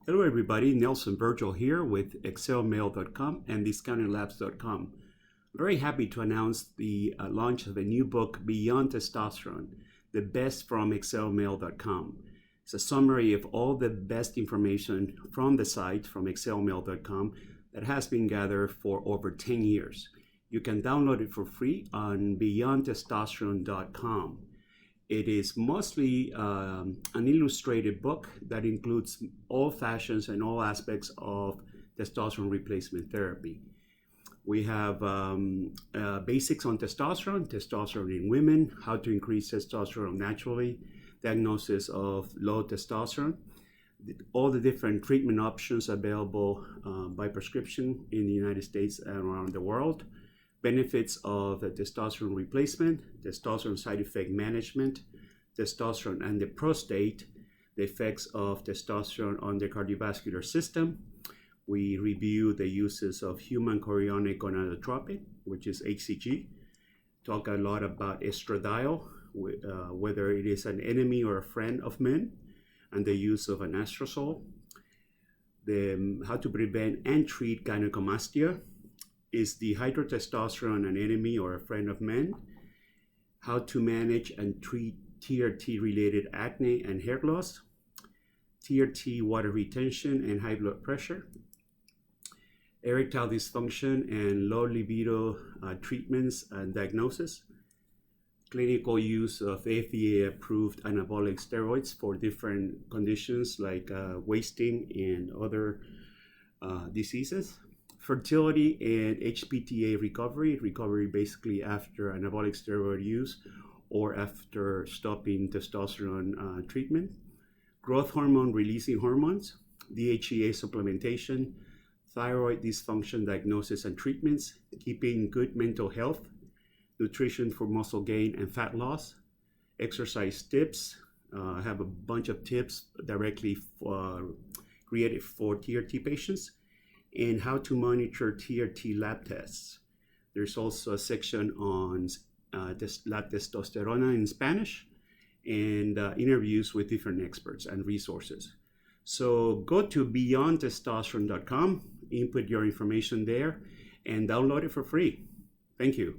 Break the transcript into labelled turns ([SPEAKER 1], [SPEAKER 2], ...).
[SPEAKER 1] Hello everybody, Nelson Virgil here with ExcelMale.com and DiscountedLabs.com. Very happy to announce the launch of a new book, Beyond Testosterone, the best from ExcelMale.com. It's a summary of all the best information from the site, from ExcelMale.com, that has been gathered for over 10 years. You can download it for free on BeyondTestosterone.com. It is mostly an illustrated book that includes all fashions and all aspects of testosterone replacement therapy. We have basics on testosterone in women, how to increase testosterone naturally, diagnosis of low testosterone, all the different treatment options available by prescription in the United States and around the world, benefits of the testosterone replacement, testosterone side effect management, testosterone and the prostate, the effects of testosterone on the cardiovascular system. We review the uses of human chorionic gonadotropin, which is HCG. Talk a lot about estradiol, whether it is an enemy or a friend of men, and the use of anastrozole. How to prevent and treat gynecomastia. Is dehydrotestosterone an enemy or a friend of men? How to manage and treat TRT-related acne and hair loss, TRT water retention and high blood pressure, erectile dysfunction and low libido treatments and diagnosis, clinical use of FDA-approved anabolic steroids for different conditions like wasting and other diseases, fertility and HPTA recovery basically after anabolic steroid use or after stopping testosterone treatment, growth hormone releasing hormones, DHEA supplementation, thyroid dysfunction diagnosis and treatments, keeping good mental health, nutrition for muscle gain and fat loss, exercise tips. I have a bunch of tips directly created for TRT patients, and how to monitor TRT lab tests. There's also a section on La Testosterona in Spanish and interviews with different experts and resources. So go to BeyondTestosterone.com, input your information there, and download it for free. Thank you.